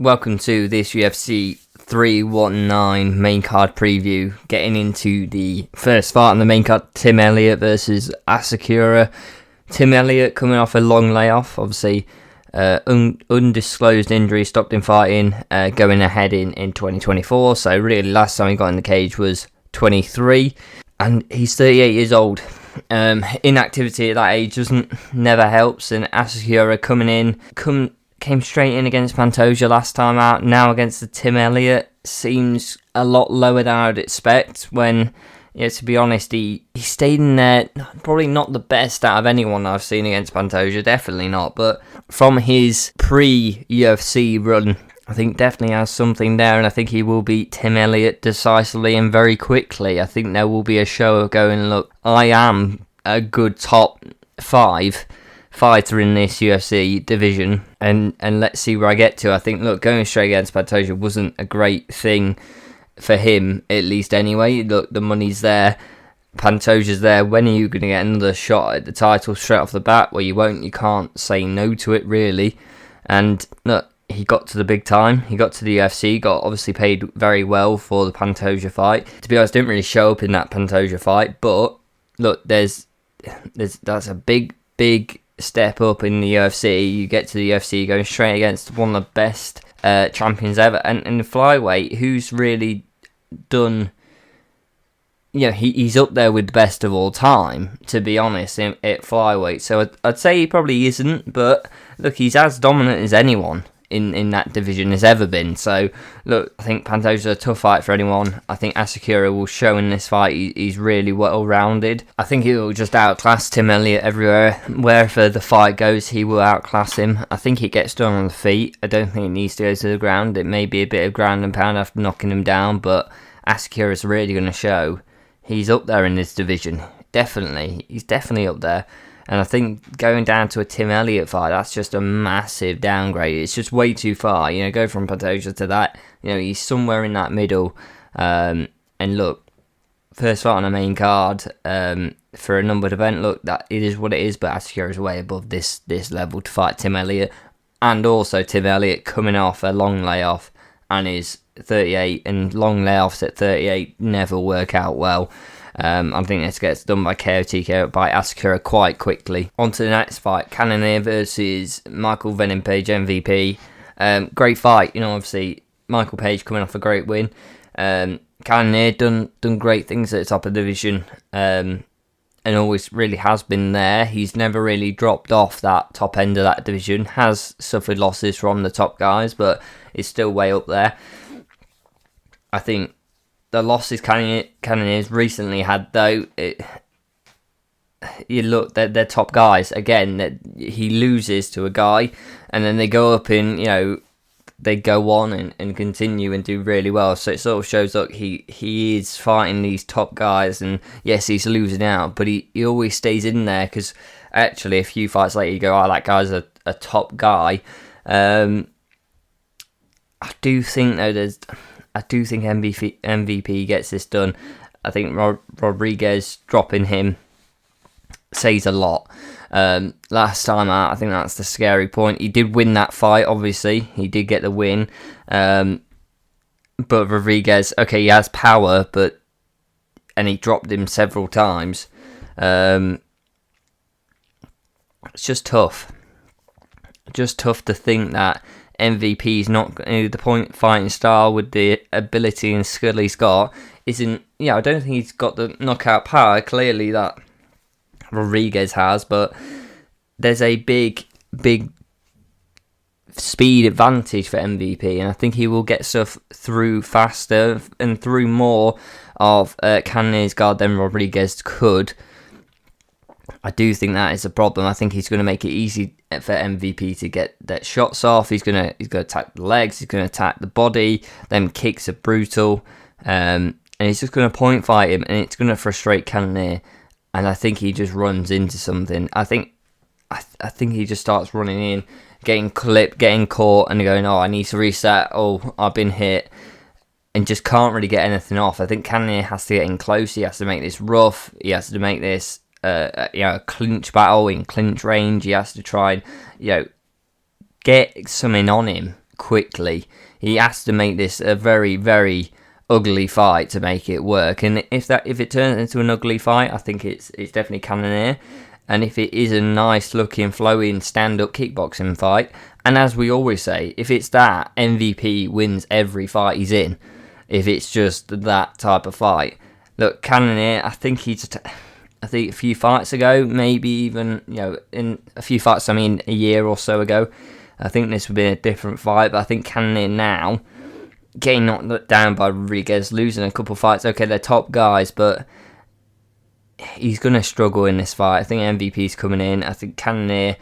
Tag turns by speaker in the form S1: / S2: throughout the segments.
S1: Welcome to this UFC 319 main card preview. Getting into the first fight on the main card, Tim Elliott versus Asakura. Tim Elliott coming off a long layoff, obviously undisclosed injury, stopped him fighting, going ahead in 2024. So really last time he got in the cage was 23, and he's 38 years old. Inactivity at that age never helps, and Asakura came straight in against Pantoja last time out. Now against the Tim Elliott seems a lot lower than I'd expect. When, to be honest, he stayed in there. Probably not the best out of anyone I've seen against Pantoja. Definitely not. But from his pre-UFC run, I think definitely has something there, and I think he will beat Tim Elliott decisively and very quickly. I think there will be a show of going, look, I am a good top 5 fighter in this UFC division, and let's see where I get to. I think, look, going straight against Pantoja wasn't a great thing for him, at least anyway. Look, the money's there, Pantoja's there. When are you going to get another shot at the title straight off the bat? Well, you won't. You can't say no to it, really. And look, he got to the big time. He got to the UFC, got obviously paid very well for the Pantoja fight. To be honest, didn't really show up in that Pantoja fight, but look, that's a big step up in the UFC. You get to the UFC going straight against one of the best champions ever, and in the flyweight, who's really done, he's up there with the best of all time, to be honest, at flyweight. So I'd say he probably isn't, but look, he's as dominant as anyone in that division has ever been. So look, I think Pantoja's a tough fight for anyone. I think Asakura will show in this fight he's really well rounded. I think he will just outclass Tim Elliott everywhere. Wherever the fight goes, he will outclass him. I think he gets done on the feet. I don't think it needs to go to the ground. It may be a bit of ground and pound after knocking him down, but Asakura's really going to show he's up there in this division. Definitely. He's definitely up there. And I think going down to a Tim Elliott fight, that's just a massive downgrade. It's just way too far. Go from Pantoja to that. He's somewhere in that middle. And look, first fight on a main card for a numbered event. Look, that it is what it is, but Asakura is way above this level to fight Tim Elliott. And also Tim Elliott coming off a long layoff and is 38, and long layoffs at 38 never work out well. I think this gets done by KO by Asakura quite quickly. On to the next fight, Cannonier versus Michael Venom Page, MVP. Great fight, obviously Michael Page coming off a great win. Cannonier done great things at the top of the division, and always really has been there. He's never really dropped off that top end of that division. Has suffered losses from the top guys, but is still way up there. I think the losses Cannonier's recently had, though, you look, they're top guys. Again, he loses to a guy, and then they go up and, they go on and continue and do really well. So it sort of shows, look, he is fighting these top guys, and yes, he's losing out, but he always stays in there, because actually a few fights later you go, oh, that guy's a top guy. I do think, though, MVP gets this done. I think Rodriguez dropping him says a lot. Last time out, I think that's the scary point. He did win that fight, obviously. He did get the win. But Rodriguez, okay, he has power, and he dropped him several times. It's just tough. Just tough to think that MVP is not the point fighting style with the ability and skill he's got isn't. I don't think he's got the knockout power clearly that Rodriguez has, but there's a big speed advantage for MVP, and I think he will get stuff through faster and through more of Cannonier's guard than Rodriguez could. I do think that is a problem. I think he's going to make it easy for MVP to get that shots off. He's going to attack the legs. He's going to attack the body. Them kicks are brutal, and he's just going to point fight him, and it's going to frustrate Cannonier. And I think he just runs into something. I think he just starts running in, getting clipped, getting caught, and going, oh, I need to reset. Oh, I've been hit, and just can't really get anything off. I think Cannonier has to get in close. He has to make this rough. He has to make this a clinch battle in clinch range. He has to try and get something on him quickly. He has to make this a very, very ugly fight to make it work. And if it turns into an ugly fight, I think it's definitely Cannonier. And if it is a nice looking, flowing, stand-up kickboxing fight, and as we always say, if it's that, MVP wins every fight he's in. If it's just that type of fight. Look, Cannonier, I think a few fights ago, maybe even, in a few fights, a year or so ago, I think this would be a different fight. But I think Cannonier now, getting knocked down by Rodriguez, losing a couple of fights, okay, they're top guys, but he's going to struggle in this fight. I think MVP's coming in. I think Cannonier,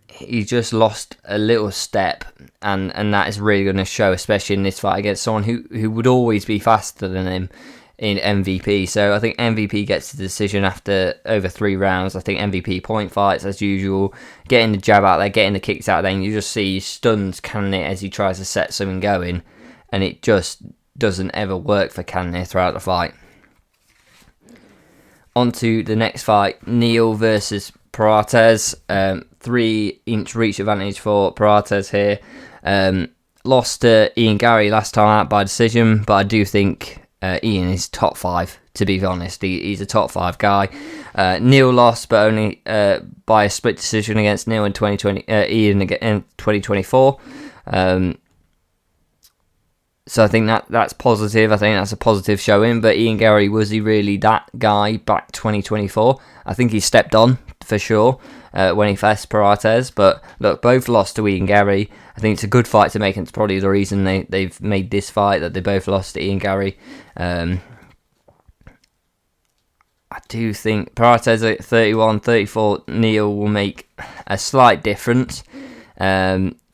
S1: he just lost a little step, and that is really going to show, especially in this fight against someone who would always be faster than him in MVP. So I think MVP gets the decision after over 3 rounds. I think MVP point fights as usual, getting the jab out there, getting the kicks out there, and you just see he stuns Cannonier as he tries to set something going, and it just doesn't ever work for Cannonier throughout the fight. On to the next fight, Neal versus Prates. 3-inch reach advantage for Prates here. Lost to Ian Gary last time out by decision, but I do think Ian is top 5, to be honest. He's a top 5 guy. Neal lost, but only by a split decision against Neal in 2020. Ian in 2024. So I think that's positive. I think that's a positive showing. But Ian Gary, was he really that guy back 2024? I think he stepped on for sure when he faced Prates. But look, both lost to Ian Gary. I think it's a good fight to make, and it's probably the reason they've made this fight, that they both lost to Ian Gary. I do think Prates at 31, 34, Neal will make a slight difference.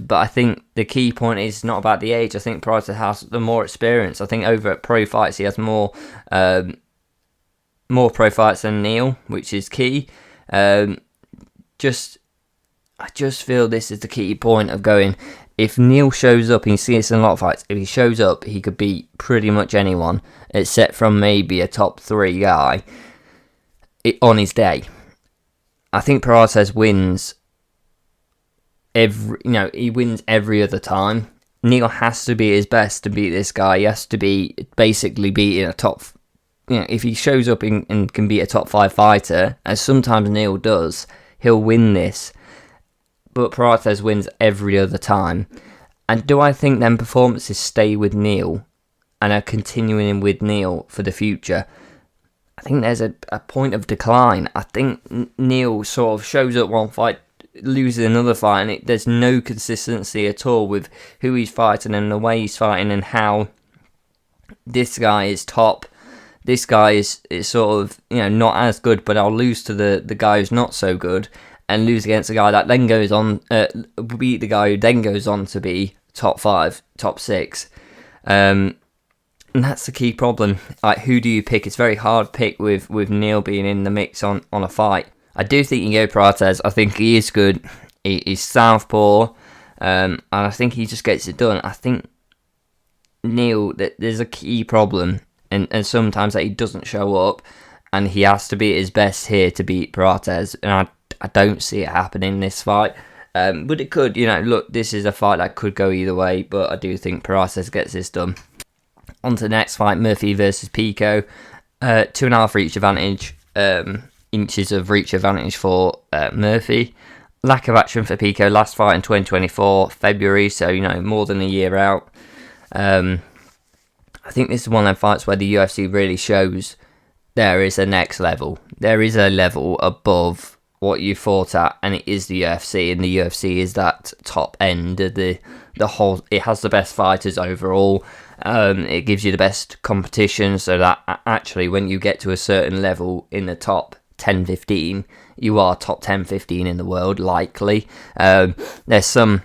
S1: But I think the key point is not about the age. I think Prates has the more experience. I think over at Pro Fights he has more pro fights than Neal, which is key. I just feel this is the key point of going. If Neal shows up, and you see this in a lot of fights, if he shows up, he could beat pretty much anyone, except from maybe a top 3 guy on his day. I think Prates wins he wins every other time. Neal has to be his best to beat this guy. He has to be basically beating a top. If he shows up and can beat a top 5 fighter, as sometimes Neal does, he'll win this. But Prates wins every other time. And do I think then performances stay with Neal and are continuing with Neal for the future? I think there's a point of decline. I think Neal sort of shows up one fight, loses another fight, and there's no consistency at all with who he's fighting and the way he's fighting, and how this guy is top. This guy is sort of not as good, but I'll lose to the guy who's not so good, and lose against a guy that then goes on beat the guy who then goes on to be top 5, top 6. And that's the key problem. Like, who do you pick? It's very hard pick with Neal being in the mix on a fight. I do think you can go Prates. I think he is good. He's southpaw, and I think he just gets it done. I think Neal, there's a key problem, and sometimes that he doesn't show up, and he has to be at his best here to beat Prates, and I don't see it happening in this fight. But it could, look, this is a fight that could go either way, but I do think Prates gets this done. On to the next fight, Murphy versus Pico. 2.5 reach advantage, inches of reach advantage for Murphy. Lack of action for Pico. Last fight in 2024, February, so more than a year out. I think this is one of them fights where the UFC really shows there is a next level. There is a level above what you fought at, and it is the UFC, and the UFC is that top end of the whole. It has the best fighters overall. It gives you the best competition, so that actually when you get to a certain level in the top 10-15, you are top 10-15 in the world, likely. There's some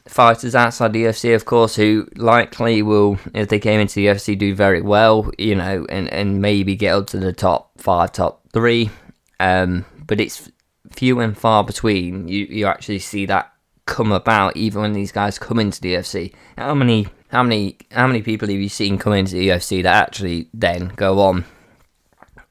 S1: fighters outside the UFC, of course, who likely will, if they came into the UFC, do very well, and maybe get up to the top 5, top 3. But it's few and far between. You actually see that come about, even when these guys come into the UFC. How many people have you seen come into the UFC that actually then go on,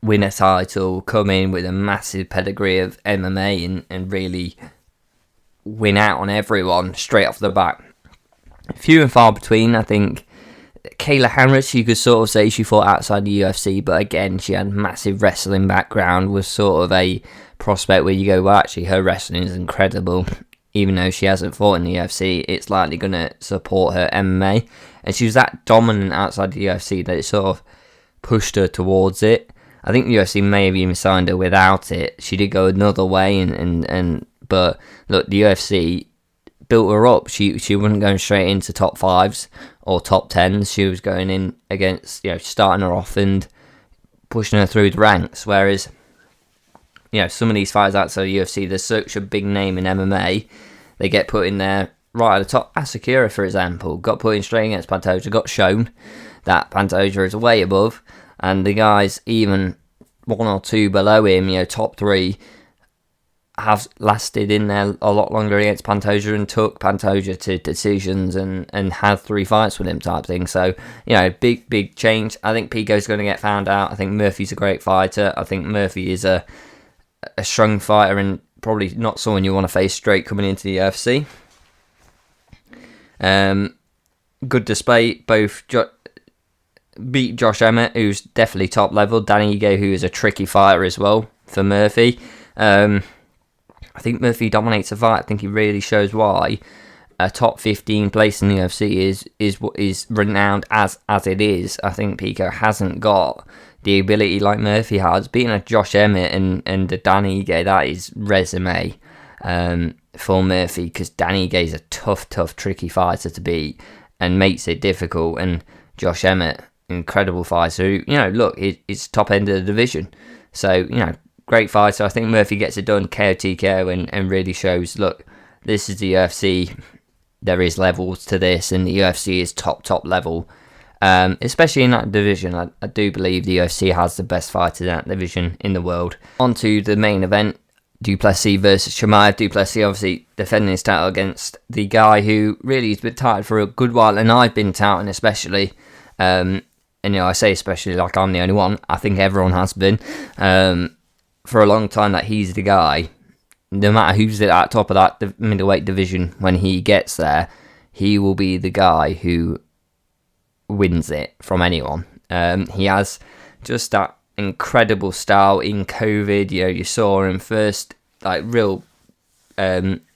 S1: win a title, come in with a massive pedigree of MMA and really win out on everyone straight off the bat? few and far between. I think Kayla Harris, you could sort of say she fought outside the UFC, but again, she had a massive wrestling background, was sort of a prospect where you go, well, actually, her wrestling is incredible. Even though she hasn't fought in the UFC, it's likely going to support her MMA. And she was that dominant outside the UFC that it sort of pushed her towards it. I think the UFC may have even signed her without it. She did go another way, but look, the UFC built her up. She wasn't going straight into top 5s or top 10s. She was going in against, starting her off and pushing her through the ranks. Whereas, some of these fighters outside the UFC, there's such a big name in MMA, they get put in there right at the top. Asakura, for example, got put in straight against Pantoja, got shown that Pantoja is way above, and the guys even 1 or 2 below him, top 3, have lasted in there a lot longer against Pantoja and took Pantoja to decisions and had 3 fights with him type thing. So, big change. I think Pico's going to get found out. I think Murphy's a great fighter. I think Murphy is a strong fighter and probably not someone you want to face straight coming into the UFC. Good display. Both beat Josh Emmett, who's definitely top level. Danny Ige, who is a tricky fighter as well for Murphy. I think Murphy dominates the fight. I think he really shows why a top 15 place in the UFC is renowned as it is. I think Pico hasn't got the ability like Murphy has. Beating a Josh Emmett and a Danny Ige, that is resume for Murphy, because Danny Ige is a tough, tricky fighter to beat and makes it difficult. And Josh Emmett, incredible fighter who, look, it's top end of the division. So, great fighter. I think Murphy gets it done, KO TKO, and really shows, look, this is the UFC. There is levels to this, and the UFC is top level. Especially in that division. I do believe the UFC has the best fighter in that division in the world. On to the main event, Duplessis versus Chimaev. Duplessis obviously defending his title against the guy who really has been touted for a good while, and I've been touting especially. And I say especially like I'm the only one. I think everyone has been. For a long time that he's the guy. No matter who's at the top of that middleweight division, when he gets there, he will be the guy who wins it from anyone. He has just that incredible style in COVID. You saw him first, like real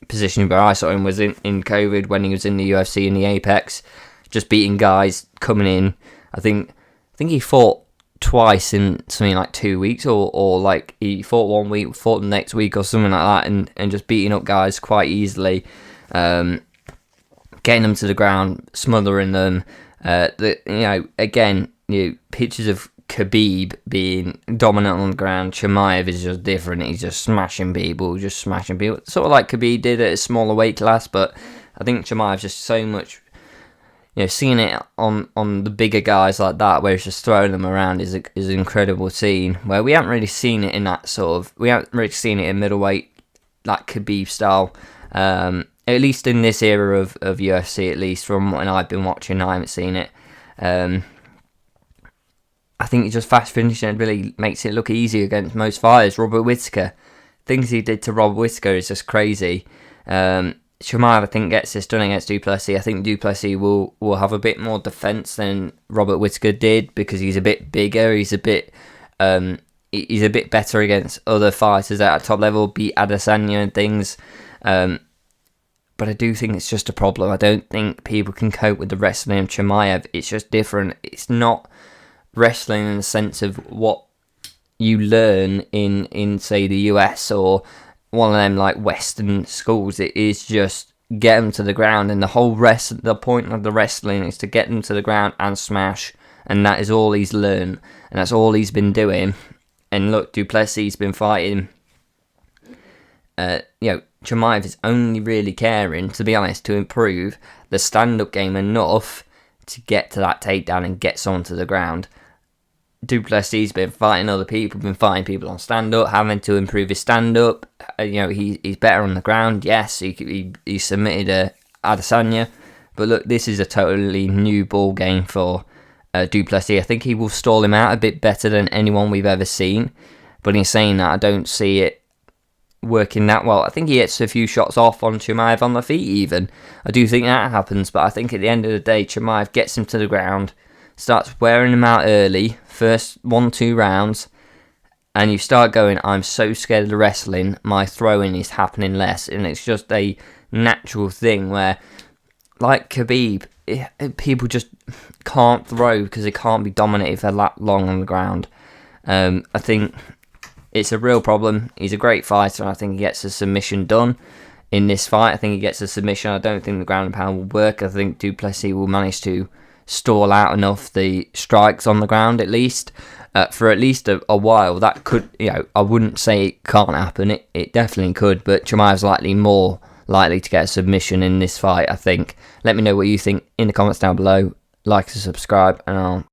S1: position where I saw him was in COVID when he was in the UFC in the Apex, just beating guys coming in. I think he fought twice in something like 2 weeks, or like he fought 1 week, fought the next week or something like that, and just beating up guys quite easily, getting them to the ground, smothering them. Pictures of Khabib being dominant on the ground. Chimaev is just different. He's just smashing people. Sort of like Khabib did at a smaller weight class, but I think Chimaev's just so much. Seeing it on the bigger guys like that, where he's just throwing them around, is an incredible scene. Where we haven't really seen it in that we haven't really seen it in middleweight, like Khabib style. At least in this era of UFC, at least from when I've been watching, I haven't seen it. I think it's just fast finishing and really makes it look easy against most fighters. Robert Whittaker, things he did to Robert Whittaker is just crazy. Chimaev, I think, gets this done against Duplessis. I think Duplessis will have a bit more defense than Robert Whittaker did, because he's a bit bigger. He's a bit better against other fighters at a top level, beat Adesanya and things. But I do think it's just a problem. I don't think people can cope with the wrestling of Chimaev. It's just different. It's not wrestling in the sense of what you learn in say the US or one of them like Western schools. It is just get them to the ground, and the point of the wrestling is to get them to the ground and smash, and that is all he's learned, and that's all he's been doing. And look, Duplessis been fighting. Chimaev is only really caring, to be honest, to improve the stand-up game enough to get to that takedown and get someone to the ground. Duplessis been fighting other people, been fighting people on stand-up, having to improve his stand-up. He's better on the ground. Yes, he submitted Adesanya, but look, this is a totally new ball game for Duplessis. I think he will stall him out a bit better than anyone we've ever seen. But in saying that, I don't see it working that well. I think he hits a few shots off on Chimaev on the feet even. I do think that happens, but I think at the end of the day, Chimaev gets him to the ground, starts wearing him out early, first 1-2 rounds, and you start going, I'm so scared of the wrestling, my throwing is happening less, and it's just a natural thing where, like Khabib, people just can't throw because they can't be dominated for that long on the ground. I think it's a real problem. He's a great fighter, and I think he gets a submission done in this fight. I think he gets a submission. I don't think the ground and pound will work. I think Du Plessis will manage to stall out enough the strikes on the ground at least. For at least a while. That could, I wouldn't say it can't happen. It definitely could, but Chimaev's more likely to get a submission in this fight, I think. Let me know what you think in the comments down below. Like and subscribe, and I'll